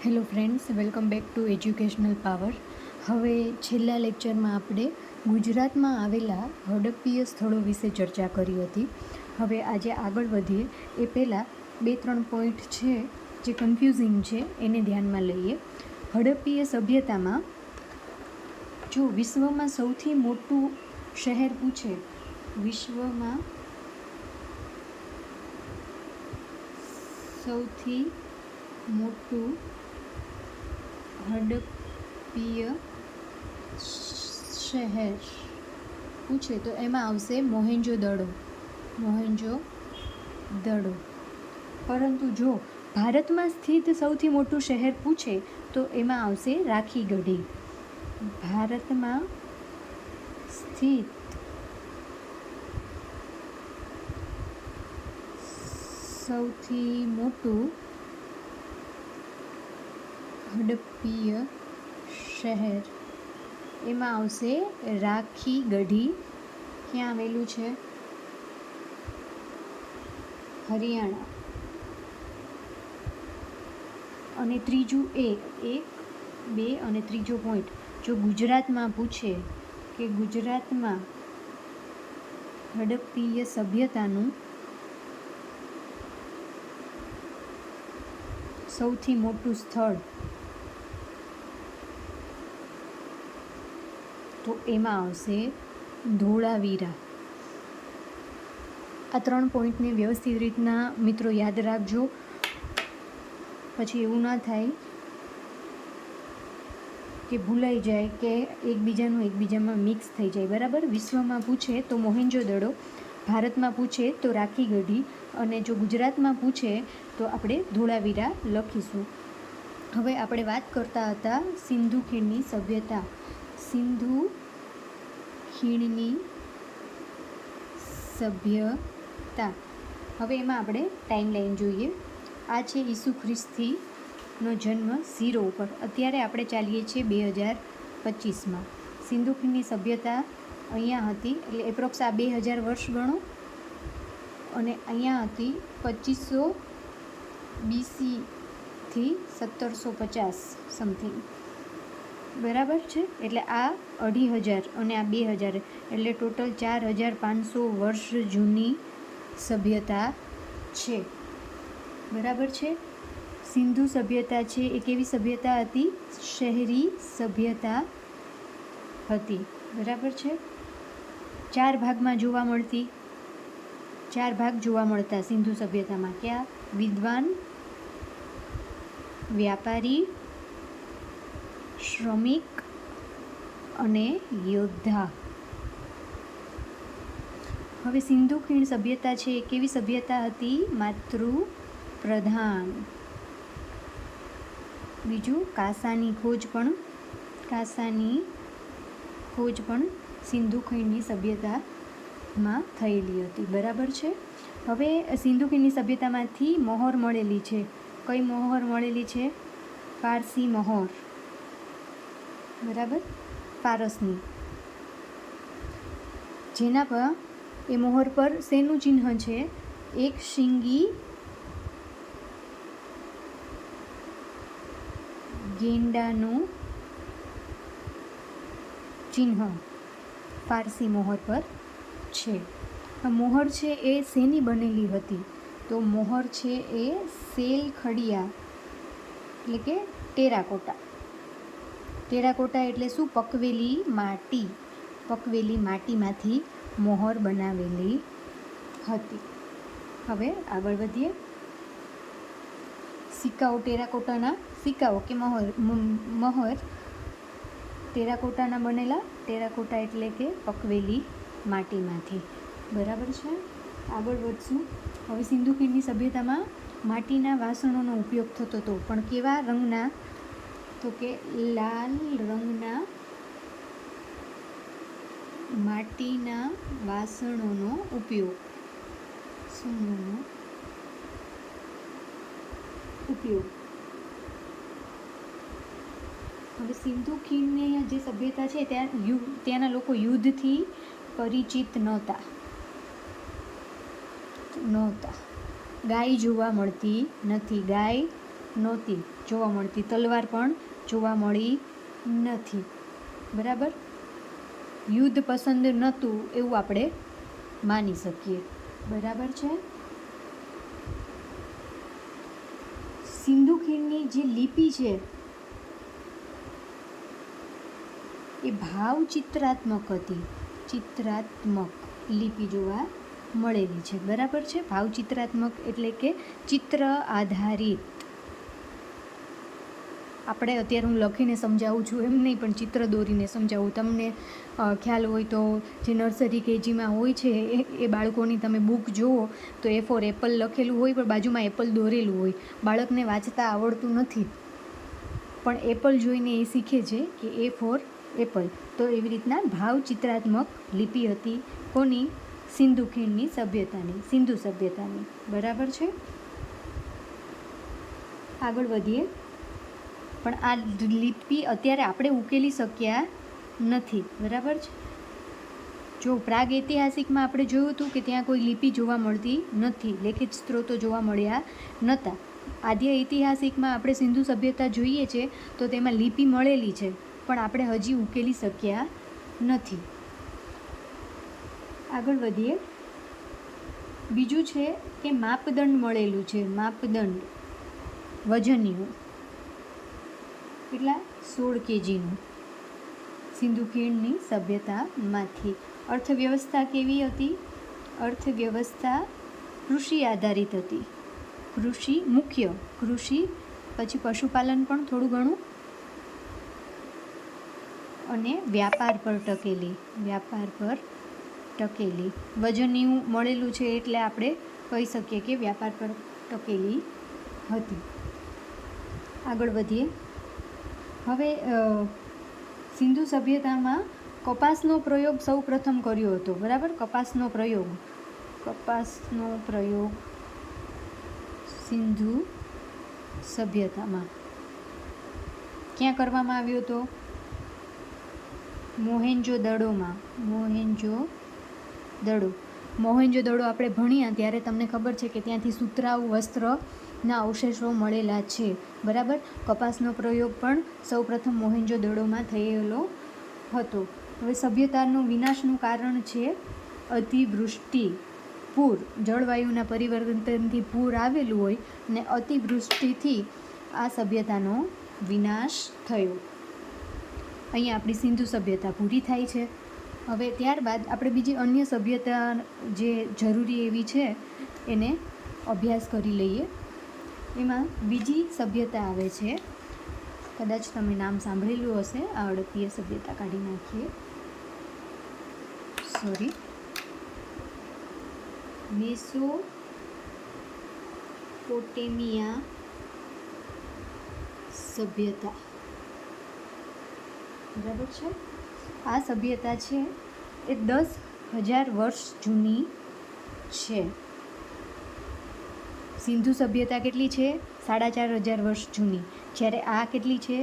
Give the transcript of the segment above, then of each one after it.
Hello friends, welcome back to educational power. હવે છેલ્લા લેક્ચરમાં આપણે ગુજરાતમાં આવેલા હડપ્પીય સ્થળો વિશે ચર્ચા કરી હતી. હવે આજે આગળ વધીએ એ પહેલાં 2-3 પોઈન્ટ છે જે કન્ફ્યુઝિંગ છે એને ધ્યાનમાં લઈએ. હડપ્પીય સભ્યતામાં જો વિશ્વમાં સૌથી મોટું શહેર પૂછે, વિશ્વમાં સૌથી મોટું હડપ્પીય શહેર પૂછે તો એમાં આવશે મોહેંજો-દડો. પરંતુ જો ભારતમાં સ્થિત સૌથી મોટું શહેર પૂછે તો એમાં આવશે રાખીગઢી. ભારતમાં સ્થિત સૌથી મોટું હડપ્પીય શહેર એમાં આવશે રાખીગઢી. ક્યાં આવેલું છે? હરિયાણા. અને ત્રીજું એક બે અને ત્રીજો પોઈન્ટ, જો ગુજરાતમાં પૂછે કે ગુજરાતમાં હડપ્પીય સભ્યતાનું સૌથી મોટું સ્થળ તો એમાં આવશે ધોળાવીરા. આ 3 પોઈન્ટને વ્યવસ્થિત રીતના મિત્રો યાદ રાખજો, પછી એવું ના થાય કે ભૂલાઈ જાય કે એકબીજામાં મિક્સ થઈ જાય. બરાબર. વિશ્વમાં પૂછે તો મોહેંજો-દડો, ભારતમાં પૂછે તો રાખીગઢી, અને જો ગુજરાતમાં પૂછે તો આપણે ધોળાવીરા લખીશું. હવે આપણે વાત કરતા હતા સિંધુ ખીણની સભ્યતા. સિંધુ ખીણની સભ્યતા. હવે એમાં આપણે ટાઈમલાઈન જોઈએ. આ છે ઈસુ ખ્રિસ્તીનો જન્મ 0 ઉપર. અત્યારે આપણે ચાલીએ છીએ 2025માં. સિંધુ ખીણની સભ્યતા અહીંયા હતી, એટલે એપ્રોક્સ આ 2000 વર્ષ ગણો, અને અહીંયા હતી 2500 BC થી 1750 સમથિંગ. બરાબર છે. એટલે આ 2500 અને આ 2000, એટલે ટોટલ 4500 વર્ષ જૂની સભ્યતા છે. બરાબર છે. સિંધુ સભ્યતા છે એ કેવી સભ્યતા હતી? શહેરી સભ્યતા હતી. બરાબર છે. 4 ભાગમાં જોવા મળતી. 4 ભાગ જોવા મળતા સિંધુ સભ્યતામાં. ક્યાં? વિદ્વાન, વ્યાપારી, શ્રમિક અને યોદ્ધા. હવે સિંધુ ખીણ સભ્યતા છે એ કેવી સભ્યતા હતી? માતૃ પ્રધાન. બીજું, કાંસાની ખોજ પણ સિંધુ ખીણની સભ્યતામાં થયેલી હતી. બરાબર છે. હવે સિંધુ ખીણની સભ્યતામાંથી મહોર મળેલી છે. કઈ મહોર મળેલી છે? ફારસી મહોર. બરાબર. ફારસની. જેના પર એ મહોર પર શેનું ચિહ્ન છે? એક શીંગી ગેંડાનું ચિહ્ન ફારસી મહોર પર છે. મહોર છે એ શેની બનેલી હતી? તો મહોર છે એ સેલખડિયા એટલે કે ટેરાકોટા. ટેરાકોટા એટલે શું? પકવેલી માટી. પકવેલી માટીમાંથી મહોર બનાવેલી હતી. હવે આગળ વધીએ. સિક્કાઓ, ટેરાકોટાના સિક્કાઓ કે મહોર ટેરાકોટાના બનેલા. ટેરાકોટા એટલે કે પકવેલી માટીમાંથી. બરાબર છે. આગળ વધશું. હવે સિંધુ ખીણની સભ્યતામાં માટીના વાસણોનો ઉપયોગ થતો હતો, પણ કેવા રંગના? તો કે લાલ રંગના માટીના વાસણોનો ઉપયોગ. હવે સિંધુ ખીણની જે સભ્યતા છે ત્યાંના લોકો યુદ્ધથી પરિચિત નહોતા. ગાય જોવા મળતી નથી. ગાય નહોતી જોવા મળતી, તલવાર પણ જોવા મળી નથી. બરાબર, યુદ્ધ પસંદ નહોતું એવું આપણે માની શકીએ. બરાબર છે. સિંધુ ખીણની જે લિપિ છે એ ભાવ ચિત્રાત્મક હતી. ચિત્રાત્મક લિપિ જોવા મળેલી છે. બરાબર છે. ભાવ ચિત્રાત્મક એટલે કે ચિત્ર આધારિત. આપણે અત્યારે હું લખીને સમજાવું છું એમ નહીં, પણ ચિત્ર દોરીને સમજાવું. તમને ખ્યાલ હોય તો જે નર્સરી કેજીમાં હોય છે એ બાળકોની તમે બુક જુઓ તો એ ફોર એપલ લખેલું હોય પણ બાજુમાં એપલ દોરેલું હોય. બાળકને વાંચતા આવડતું નથી પણ એપલ જોઈને એ શીખે છે કે એ ફોર એપલ. તો એવી રીતના ભાવ ચિત્રાત્મક લિપિ હતી. કોની? સિંધુ ખીણની સભ્યતાની, સિંધુ સભ્યતાની. બરાબર છે. આગળ વધીએ. પણ આ લિપિ અત્યારે આપણે ઉકેલી શક્યા નથી. બરાબર છે. જો પ્રાગ ઐતિહાસિકમાં આપણે જોયું હતું કે ત્યાં કોઈ લિપિ જોવા મળતી નથી, લેખિત સ્ત્રોતો જોવા મળ્યા નહોતા. આદ્ય ઐતિહાસિકમાં આપણે સિંધુ સભ્યતા જોઈએ છે તો તેમાં લિપિ મળેલી છે પણ આપણે હજી ઉકેલી શક્યા નથી. આગળ વધીએ. બીજું છે કે માપદંડ મળેલું છે. માપદંડ વજનીયું કેટલા? 16 kgનું સિંધુ ખીણની સભ્યતામાંથી. અર્થવ્યવસ્થા કેવી હતી? અર્થવ્યવસ્થા કૃષિ આધારિત હતી. કૃષિ મુખ્ય, કૃષિ પછી પશુપાલન પણ થોડું ઘણું, અને વ્યાપાર પર ટકેલી. વ્યાપાર પર ટકેલી. વજનીયું મળેલું છે એટલે આપણે કહી શકીએ કે વ્યાપાર પર ટકેલી હતી. આગળ વધીએ. હવે સિંધુ સભ્યતામાં કપાસનો પ્રયોગ સૌ પ્રથમ કર્યો હતો. બરાબર, કપાસનો પ્રયોગ સિંધુ સભ્યતામાં ક્યાં કરવામાં આવ્યો હતો? મોહેન્જો-દડોમાં. મોહેન્જો-દડો આપણે ભણ્યા ત્યારે તમને ખબર છે કે ત્યાંથી સુતરાઉ વસ્ત્રના અવશેષો મળેલા છે. બરાબર. કપાસનો પ્રયોગ પણ સૌપ્રથમ મોહેન્જો-દડોમાં થયેલો હતો. હવે સભ્યતાનું વિનાશનું કારણ છે અતિવૃષ્ટિ, પૂર. જળવાયુના પરિવર્તનથી પૂર આવેલું હોય અને અતિવૃષ્ટિથી આ સભ્યતાનો વિનાશ થયો. અહીંયા આપણી સિંધુ સભ્યતા પૂરી થાય છે. હવે ત્યારબાદ આપણે બીજી અન્ય સભ્યતા જે જરૂરી એવી છે એને અભ્યાસ કરી લઈએ. એમાં બીજી સભ્યતા આવે છે, કદાચ તમે નામ સાંભળેલું હશે, આ અડતીય સભ્યતા કાઢી નાખીએ. મેસોપોટેમિયા સભ્યતા. બરાબર છે. આ સભ્યતા છે એ 10,000 વર્ષ જૂની છે. સિંધુ સભ્યતા કેટલી છે? 4,500 વર્ષ જૂની. જ્યારે આ કેટલી છે?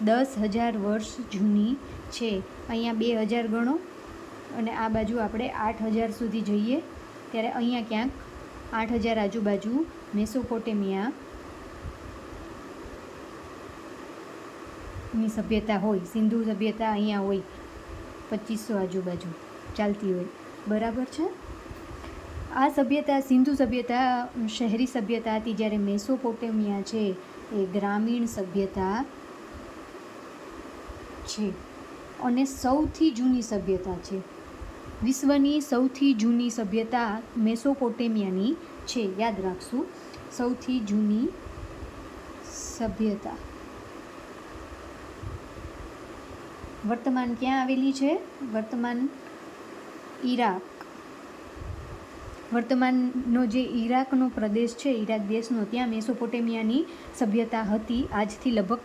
10,000 વર્ષ જૂની છે. અહીંયા 2,000 ગણો અને આ બાજુ આપણે 8,000 સુધી જઈએ ત્યારે અહીંયા ક્યાંક 8,000 આજુબાજુ મેસોપોટેમિયાની સભ્યતા હોય. સિંધુ સભ્યતા અહીંયા હોય, 2500 આજુબાજુ ચાલતી હોય. બરાબર છે. આ સભ્યતા સિંધુ સભ્યતા શહેરી સભ્યતા હતી, જ્યારે મેસોપોટેમિયા છે એ ગ્રામીણ સભ્યતા છે અને સૌથી જૂની સભ્યતા છે. વિશ્વની સૌથી જૂની સભ્યતા મેસોપોટેમિયાની છે. યાદ રાખશું, સૌથી જૂની સભ્યતા. વર્તમાન ક્યાં આવેલી છે? વર્તમાન ઈરાક. વર્તમાનનો જે ઈરાકનો પ્રદેશ છે, ઈરાક દેશનો, ત્યાં મેસોપોટેમિયાની સભ્યતા હતી આજથી લગભગ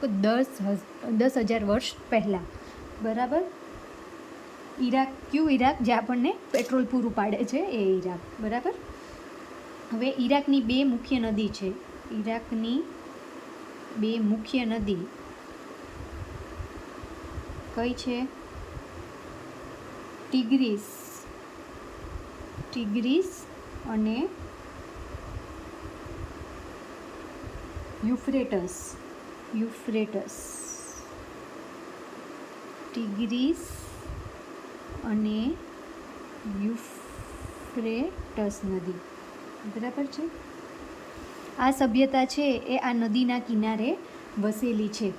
10,000 વર્ષ પહેલાં. બરાબર. ઈરાક કયું ઈરાક? જે આપણને પેટ્રોલ પૂરું પાડે છે એ ઈરાક. બરાબર. હવે ઈરાકની 2 મુખ્ય નદી છે. ઈરાકની 2 મુખ્ય નદી કઈ છે? ટિગ્રીસ અને યુફ્રેટસ, ટિગ્રીસ અને યુફ્રેટસ નદી, બરાબર છે. આ સભ્યતા છે એ આ નદીના કિનારે વસેલી છે.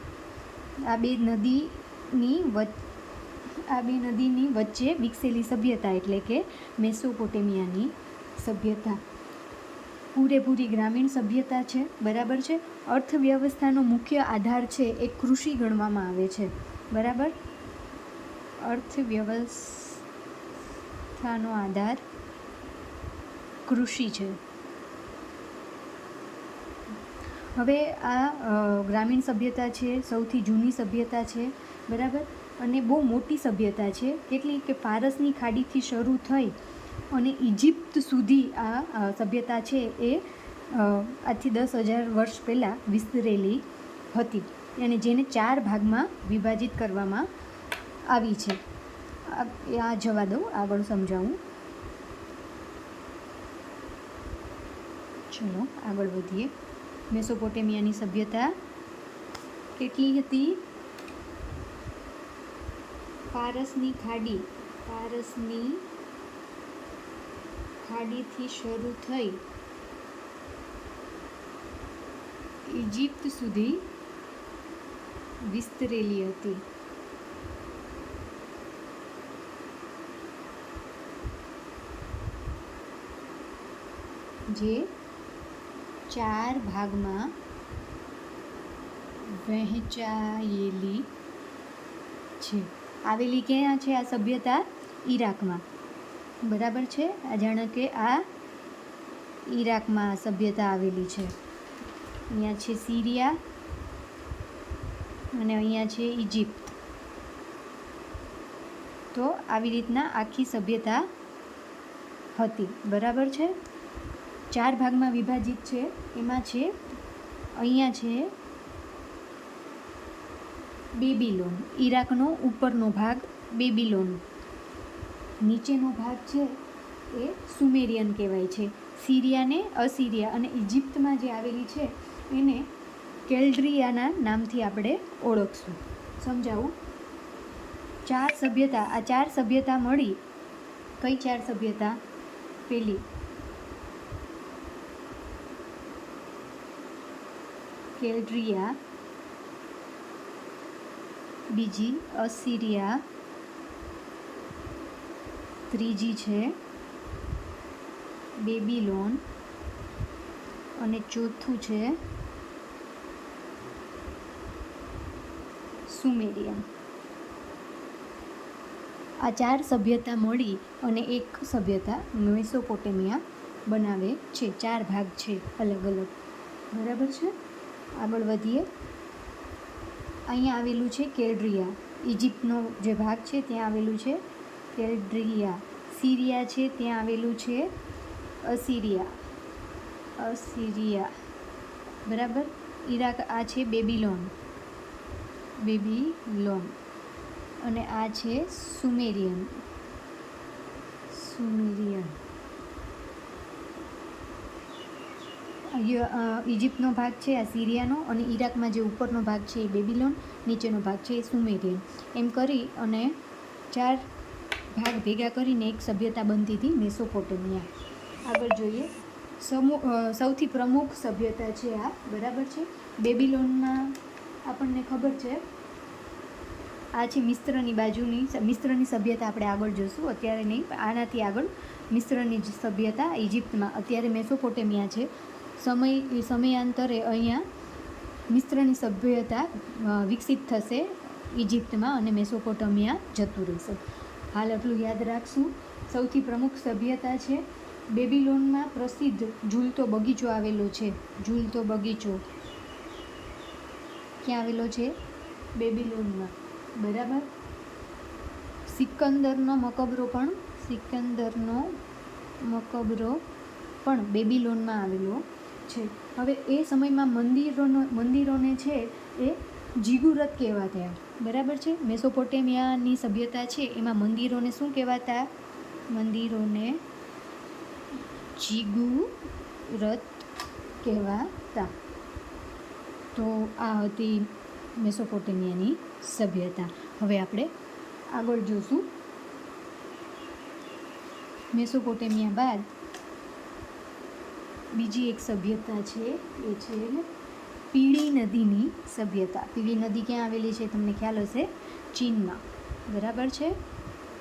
આ બે નદીની વચ્ચે વિકસેલી સભ્યતા એટલે કે મેસોપોટેમિયાની સભ્યતા પૂરેપૂરી ગ્રામીણ સભ્યતા છે, બરાબર છે. અર્થવ્યવસ્થાનો મુખ્ય આધાર છે એ કૃષિ ગણવામાં આવે છે, બરાબર. અર્થવ્યવસ્થાનો આધાર કૃષિ છે. હવે આ ગ્રામીણ સભ્યતા છે, સૌથી જૂની સભ્યતા છે, બરાબર, અને બહુ મોટી સભ્યતા છે. કેટલી કે ફારસની ખાડીથી શરૂ થઈ અને ઇજિપ્ત સુધી આ સભ્યતા છે એ આજથી 10,000 વર્ષ પહેલાં વિસ્તરેલી હતી અને જેને 4 ભાગમાં વિભાજિત કરવામાં આવી છે. આ જવા દઉં, આગળ સમજાવું. ચલો આગળ વધીએ. મેસોપોટેમિયાની સભ્યતા કેટલી હતી? ફારસની ખાડીથી શરૂ થઈ ઇજિપ્ત સુધી વિસ્તરેલી હતી. જે 4 ભાગમાં વહેંચાયેલી છે. આવેલી ક્યાં છે આ સભ્યતા? ઈરાકમાં, બરાબર છે. આ જાણો કે આ ઈરાકમાં આ સભ્યતા આવેલી છે. અહીંયા છે સિરિયા અને અહીંયા છે ઇજિપ્ત. તો આવી રીતના આખી સભ્યતા હતી, બરાબર છે. 4 ભાગમાં વિભાજિત છે. એમાં છે અહીંયા છે બેબીલોન, ઈરાકનો ઉપરનો ભાગ બેબીલોન, નીચેનો ભાગ છે એ સુમેરિયન કહેવાય છે. સિરિયાને અસીરિયા અને ઇજિપ્તમાં જે આવેલી છે એને કેલ્ડ્રિયાના નામથી આપણે ઓળખશું. સમજાવું. 4 સભ્યતા, આ 4 સભ્યતા મળી. કઈ 4 સભ્યતા? પેલી કેલ્ડ્રિયા, બીજી અસીરિયા, ત્રીજી છે બેબીલોન અને ચોથું છે સુમેરિયન. આ 4 સભ્યતા મળી અને એક સભ્યતા મેસોપોટેમિયા બનાવે છે. 4 ભાગ છે અલગ અલગ, બરાબર છે. આગળ વધીએ. અહીંયા આવેલું છે કેલ્ડ્રિયા, ઇજિપ્તનો જે ભાગ છે ત્યાં આવેલું છે કેલ્ડ્રિયા. સિરિયા છે ત્યાં આવેલું છે અસીરિયા, બરાબર. ઈરાક આ છે બેબીલોન અને આ છે સુમેરિયન. ઇજિપ્તનો ભાગ છે આ સિરિયાનો અને ઈરાકમાં જે ઉપરનો ભાગ છે એ બેબીલોન, નીચેનો ભાગ છે એ સુમેરિયન. એમ કરી અને 4 ભાગ ભેગા કરીને એક સભ્યતા બનતી હતી મેસોપોટેમિયા. આગળ જોઈએ. સૌથી પ્રમુખ સભ્યતા છે આ, બરાબર છે. બેબીલોનમાં આપણને ખબર છે આ છે મિસ્રની સભ્યતા આપણે આગળ જોશું, અત્યારે નહીં. આનાથી આગળ મિસ્રની સભ્યતા ઇજિપ્તમાં, અત્યારે મેસોપોટેમિયા છે. સમયાંતરે અહીંયા મિસ્રની સભ્યતા વિકસિત થશે ઇજિપ્તમાં અને મેસોપોટેમિયા જતું રહેશે. હાલ એટલું યાદ રાખશું. સૌથી પ્રમુખ સભ્યતા છે બેબીલોનમાં. પ્રસિદ્ધ ઝૂલતો બગીચો આવેલો છે. ઝૂલતો બગીચો ક્યાં આવેલો છે? બેબીલોનમાં, બરાબર. સિકંદરનો મકબરો પણ બેબીલોનમાં આવેલો છે. હવે એ સમયમાં મંદિરોને છે એ જીગુરત કહેવાતા, બરાબર છે. મેસોપોટેમિયાની સભ્યતા છે એમાં મંદિરોને શું કહેવાતા? મંદિરોને જીગુરત કહેવાતા. તો આ હતી મેસોપોટેમિયાની સભ્યતા. હવે આપણે આગળ જોશું. મેસોપોટેમિયા બાદ બીજી એક સભ્યતા છે, એ છે પીળી નદીની સભ્યતા. પીળી નદી ક્યાં આવેલી છે તમને ખ્યાલ હશે, ચીનમાં. બરાબર છે.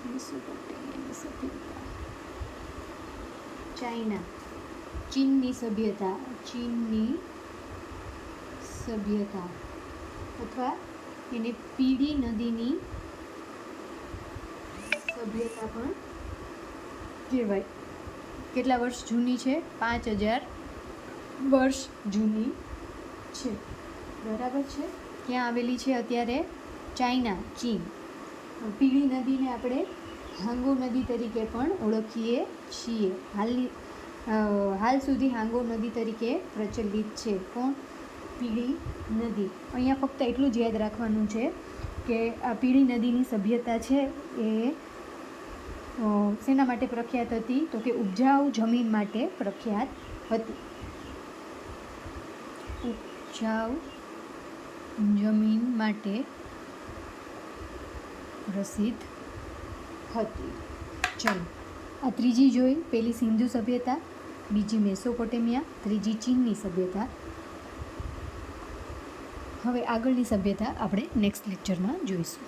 મેસોપોટેમિયાની સભ્યતા, ચાઇના, ચીનની સભ્યતા, ચીનની સભ્યતા અથવા એને પીળી નદીની સભ્યતા પણ કહેવાય. કેટલા વર્ષ જૂની છે? 5000 વર્ષ જૂની છે. બરાબર છે. ક્યાં આવેલી છે અત્યારે? ચાઇના, ચીન. પીળી નદીને આપણે હાંગો નદી તરીકે પણ ઓળખીએ છીએ. હાલ સુધી હાંગો નદી તરીકે પ્રચલિત છે. કોણ? પીળી નદી. અહીંયા ફક્ત એટલું જ યાદ રાખવાનું છે કે આ પીળી નદીની સભ્યતા છે એ શેના માટે પ્રખ્યાત હતી? તો કે ઉપજાઉ જમીન માટે પ્રખ્યાત હતી. ઉપજાઉ જમીન માટે પ્રસિદ્ધ હતી. ચલો, આ ત્રીજી જોઈ. પહેલી સિંધુ સભ્યતા, બીજી મેસોપોટેમિયા, ત્રીજી ચીનની સભ્યતા. હવે આગળની સભ્યતા આપણે નેક્સ્ટ લેક્ચરમાં જોઈશું.